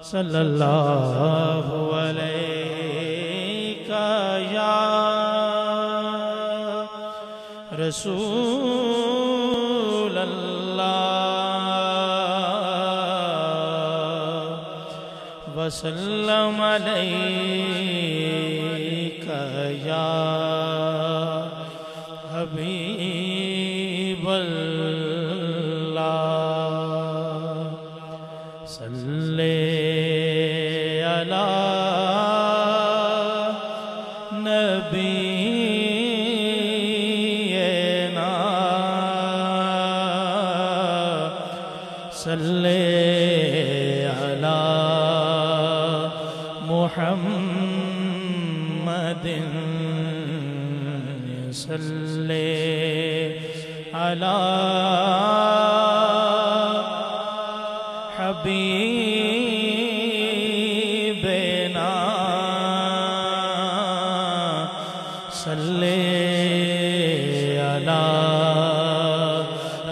صلی اللہ علیہ یا رسول اللہ وسلم علیک یا حبیب اللہ صلی علی نبینا صلی علی محمد صلی علی حبیبنا صلی علی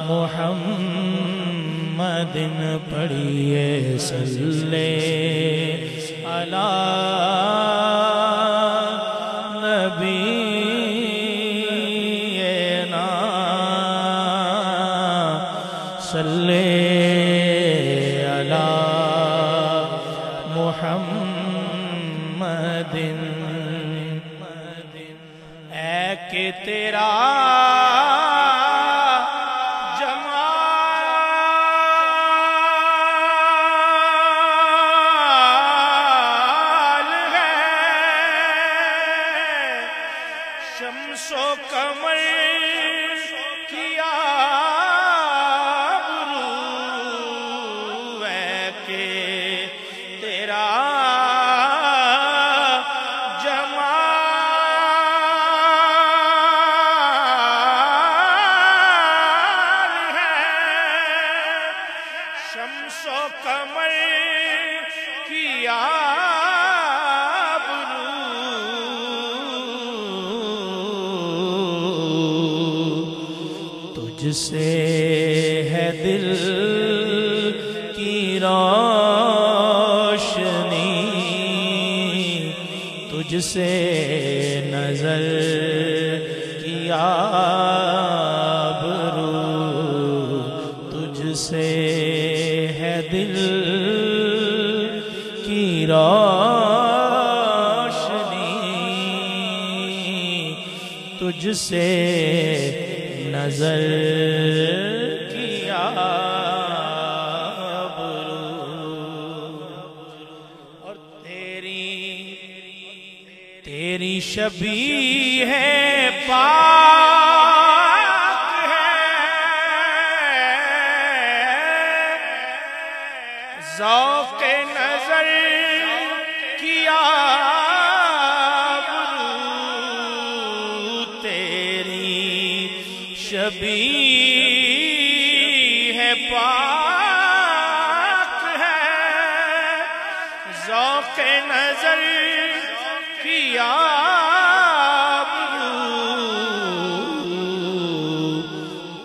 محمد پڑھیے صلی علی نبینا صلی علی محمد اے کہ تیرا شمس و قمر کیا برو ہے کہ تیرا جمال ہے شمس و قمر کیا تجھ سے ہے دل کی روشنی تجھ سے نظر کی آبرو تجھ سے ہے دل کی روشنی تجھ سے نظر کیا برو اور تیری شبیہ ہے پاک ہے ذوق نظر کیا شبیہ ہے پاک ہے ذوق نظر کیا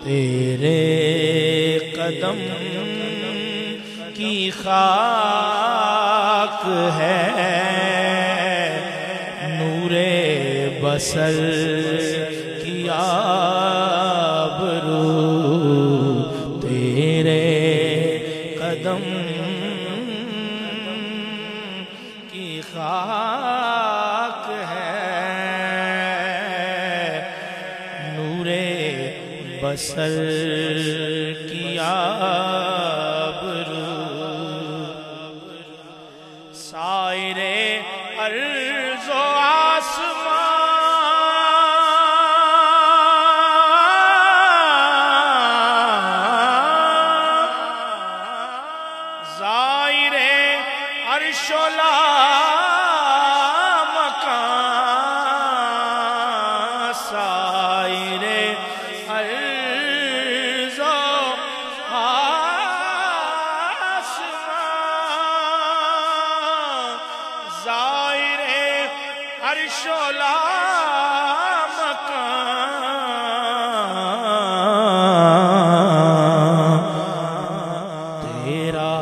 تیرے قدم کی خاک ہے نور بصر کی آبرو تیرے قدم کی خاک ہے نور بصر کی آبرو سائرے ارض و عرش و لا مکان سائر ارض و آسمان زائر عرش و لا مکان تیرا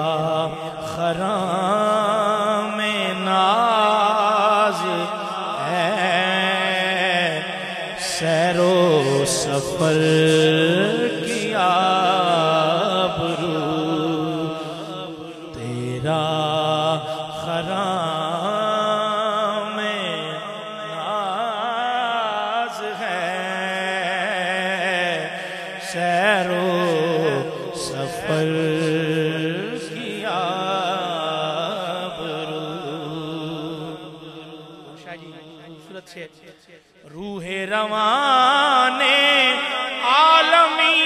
خرام سفر کی آبرو تیرا خرام ناز ہے سیر و سفر کی آبرو خوبصورت سے روح روان عالمی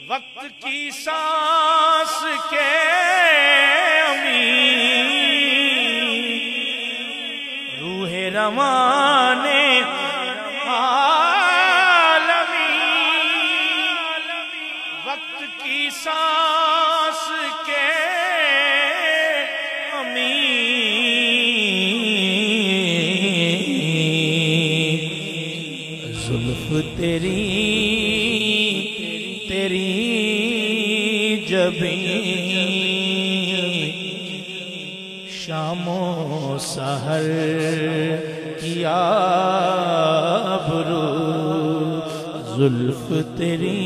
وقت کی سانس کے امین روح روان عالمی وقت کی سانس کے زلف تیری جبیں شام و سحر کی آبرو زلف تیری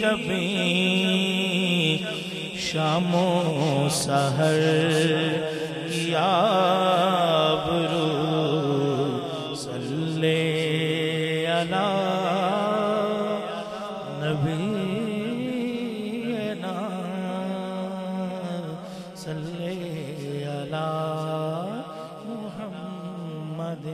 جبیں شام و سحر کی آبرو صلی علی نبینا صلی علی محمد